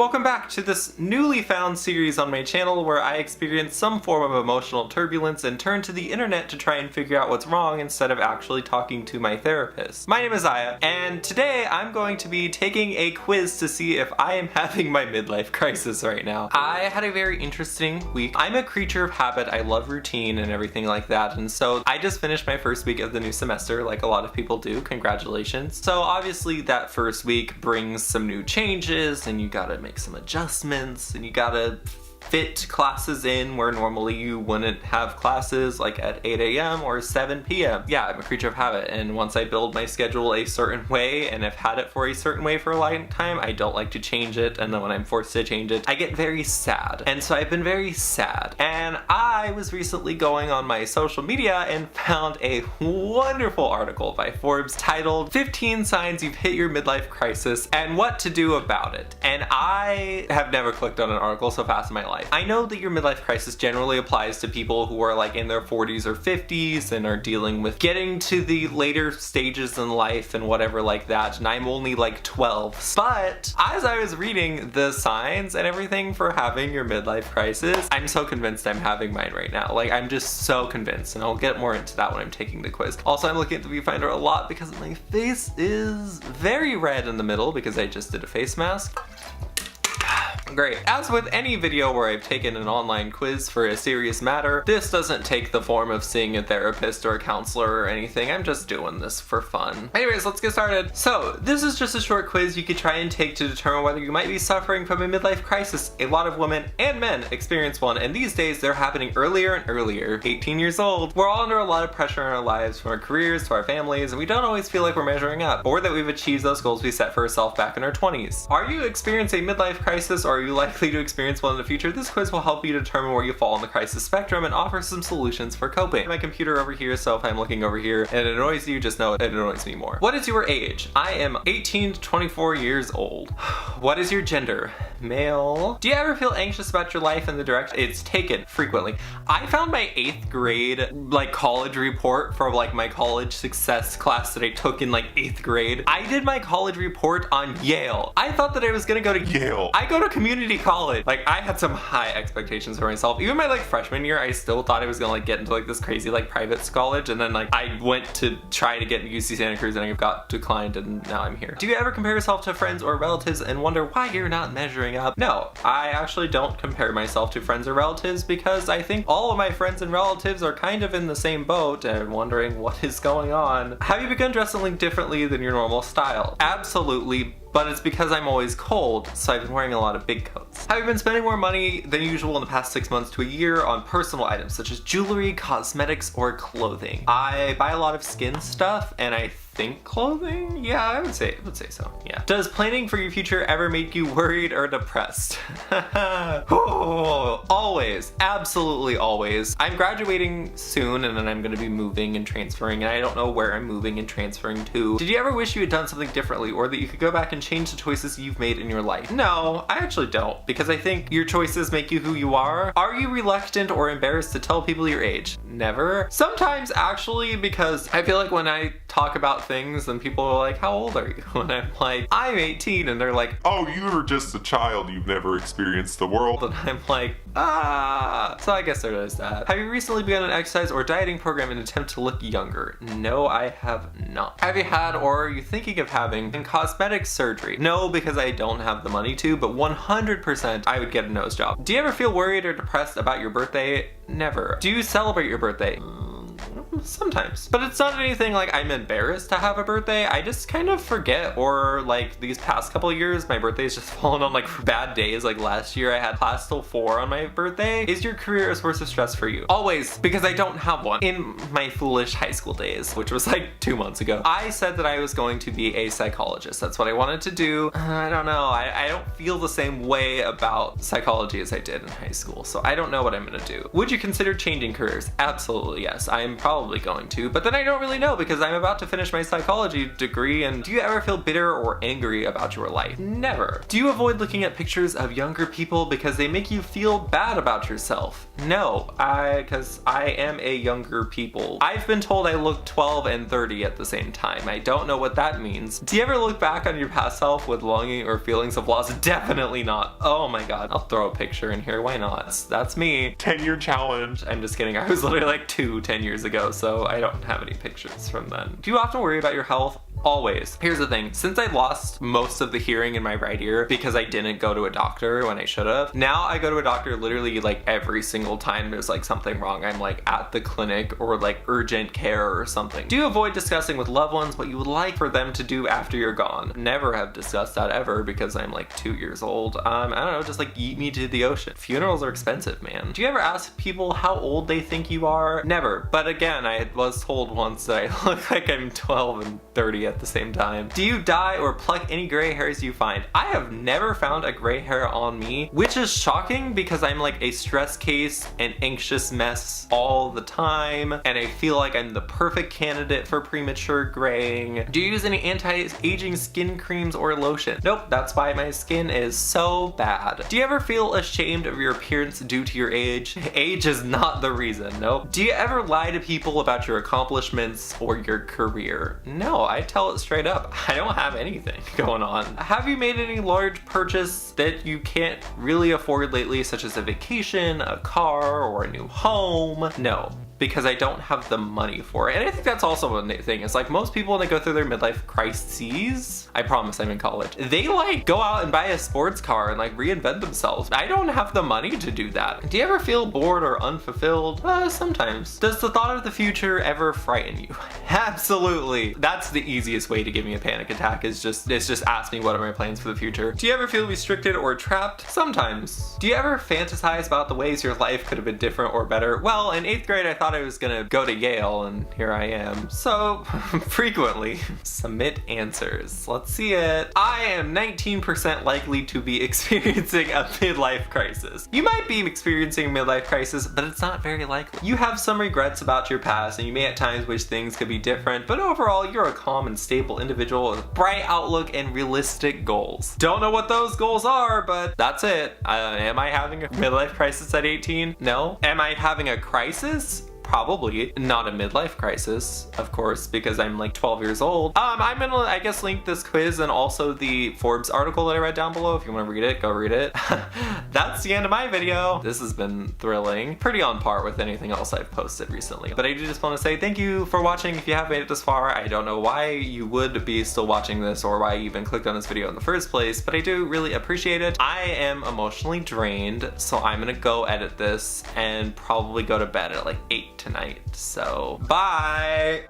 Welcome back to this newly found series on my channel where I experience some form of emotional turbulence and turn to the internet to try and figure out what's wrong instead of actually talking to my therapist. My name is Aya, and today I'm going to be taking a quiz to see if I am having my midlife crisis right now. I had a very interesting week. I'm a creature of habit. I love routine and everything like that, and so I just finished my first week of the new semester like a lot of people do. Congratulations. So obviously that first week brings some new changes and you gotta make some adjustments and you gotta fit classes in where normally you wouldn't have classes, like at 8 a.m. or 7 p.m. Yeah, I'm a creature of habit, and once I build my schedule a certain way and have had it for a certain way for a long time, I don't like to change it, and then when I'm forced to change it, I get very sad. And so I've been very sad. And I was recently going on my social media and found a wonderful article by Forbes titled 15 Signs You've Hit Your Midlife Crisis and What to Do About It. And I have never clicked on an article so fast in my life. I know that your midlife crisis generally applies to people who are like in their 40s or 50s and are dealing with getting to the later stages in life and whatever like that, and I'm only like 12. But as I was reading the signs and everything for having your midlife crisis, I'm so convinced I'm having mine right now. Like, I'm just so convinced, and I'll get more into that when I'm taking the quiz. Also, I'm looking at the viewfinder a lot because my face is very red in the middle because I just did a face mask. Great. As with any video where I've taken an online quiz for a serious matter, this doesn't take the form of seeing a therapist or a counselor or anything. I'm just doing this for fun. Anyways, let's get started. So, this is just a short quiz you could try and take to determine whether you might be suffering from a midlife crisis. A lot of women and men experience one, and these days they're happening earlier and earlier. 18 years old. We're all under a lot of pressure in our lives, from our careers to our families, and we don't always feel like we're measuring up, or that we've achieved those goals we set for ourselves back in our 20s. Are you experiencing a midlife crisis, or are you likely to experience one in the future? This quiz will help you determine where you fall on the crisis spectrum and offer some solutions for coping. My computer over here, so if I'm looking over here and it annoys you, just know it annoys me more. What is your age? I am 18 to 24 years old. What is your gender? Male. Do you ever feel anxious about your life and the direction it's taken? Frequently. I found my 8th grade like college report for like my college success class that I took in like 8th grade. I did my college report on Yale. I thought that I was gonna go to Yale. I go to community college. Like, I had some high expectations for myself. Even my like freshman year, I still thought I was gonna like get into like this crazy like private college, and then like I went to try to get into UC Santa Cruz and I got declined, and now I'm here. Do you ever compare yourself to friends or relatives and wonder why you're not measuring up? No, I actually don't compare myself to friends or relatives because I think all of my friends and relatives are kind of in the same boat and wondering what is going on. Have you begun dressing differently than your normal style? Absolutely. But it's because I'm always cold, so I've been wearing a lot of big coats. Have you been spending more money than usual in the past 6 months to a year on personal items such as jewelry, cosmetics, or clothing? I buy a lot of skin stuff, and I think clothing? Yeah, I would say so, yeah. Does planning for your future ever make you worried or depressed? Oh, always, absolutely always. I'm graduating soon, and then I'm gonna be moving and transferring, and I don't know where I'm moving and transferring to. Did you ever wish you had done something differently, or that you could go back and change the choices you've made in your life? No, I actually don't, because I think your choices make you who you are. Are you reluctant or embarrassed to tell people your age? Never. Sometimes actually, because I feel like when I talk about things and people are like, how old are you? And I'm like, I'm 18, and they're like, oh, you're just a child, you've never experienced the world. And I'm like, ah. So I guess there is that. Have you recently begun an exercise or dieting program in an attempt to look younger? No, I have not. Have you had or are you thinking of having cosmetic surgery? No, because I don't have the money to, but 100% I would get a nose job. Do you ever feel worried or depressed about your birthday? Never. Do you celebrate your birthday? Sometimes. But it's not anything like I'm embarrassed to have a birthday. I just kind of forget, or like these past couple of years, my birthday's just fallen on like bad days. Like last year I had class till 4 on my birthday. Is your career a source of stress for you? Always, because I don't have one. In my foolish high school days, which was like 2 months ago, I said that I was going to be a psychologist. That's what I wanted to do. I don't know. I don't feel the same way about psychology as I did in high school, so I don't know what I'm gonna do. Would you consider changing careers? Absolutely yes. I'm probably going to, but then I don't really know because I'm about to finish my psychology degree. And do you ever feel bitter or angry about your life? Never. Do you avoid looking at pictures of younger people because they make you feel bad about yourself? No, because I am a younger people. I've been told I look 12 and 30 at the same time. I don't know what that means. Do you ever look back on your past self with longing or feelings of loss? Definitely not. Oh my god. I'll throw a picture in here. Why not? That's me. 10-year challenge. I'm just kidding. I was literally like 10 years ago, so I don't have any pictures from then. Do you often worry about your health? Always. Here's the thing, since I lost most of the hearing in my right ear because I didn't go to a doctor when I should have, now I go to a doctor literally like every single time there's like something wrong. I'm like at the clinic or like urgent care or something. Do you avoid discussing with loved ones what you would like for them to do after you're gone? Never have discussed that ever because I'm like 2 years old. I don't know, just like eat me to the ocean. Funerals are expensive, man. Do you ever ask people how old they think you are? Never. But again, I was told once that I look like I'm 12 and 30 at the same time. Do you dye or pluck any gray hairs you find? I have never found a gray hair on me, which is shocking because I'm like a stress case, an anxious mess all the time, and I feel like I'm the perfect candidate for premature graying. Do you use any anti-aging skin creams or lotion? Nope, that's why my skin is so bad. Do you ever feel ashamed of your appearance due to your age? Age is not the reason, nope. Do you ever lie to people about your accomplishments or your career? No, I tell it straight up. I don't have anything going on. Have you made any large purchase that you can't really afford lately, such as a vacation, a car, or a new home? No, because I don't have the money for it. And I think that's also a thing. It's like most people when they go through their midlife crises, I promise I'm in college, they like go out and buy a sports car and like reinvent themselves. I don't have the money to do that. Do you ever feel bored or unfulfilled? Sometimes. Does the thought of the future ever frighten you? Absolutely. That's the easiest way to give me a panic attack is just ask me what are my plans for the future. Do you ever feel restricted or trapped? Sometimes. Do you ever fantasize about the ways your life could have been different or better? Well, in 8th grade I thought I was gonna go to Yale and here I am. So frequently. Submit answers. Let's see it. I am 19% likely to be experiencing a midlife crisis. You might be experiencing a midlife crisis, but it's not very likely. You have some regrets about your past and you may at times wish things could be different, but overall you're a calm and stable individual with a bright outlook and realistic goals. Don't know what those goals are, but that's it. Am I having a midlife crisis at 18? No. Am I having a crisis? Probably. Not a midlife crisis, of course, because I'm like 12 years old. I'm gonna, I guess, link this quiz and also the Forbes article that I read down below. If you want to read it, go read it. That's the end of my video. This has been thrilling. Pretty on par with anything else I've posted recently. But I do just want to say thank you for watching. If you have made it this far, I don't know why you would be still watching this or why you even clicked on this video in the first place, but I do really appreciate it. I am emotionally drained, so I'm gonna go edit this and probably go to bed at like 8 tonight. So bye.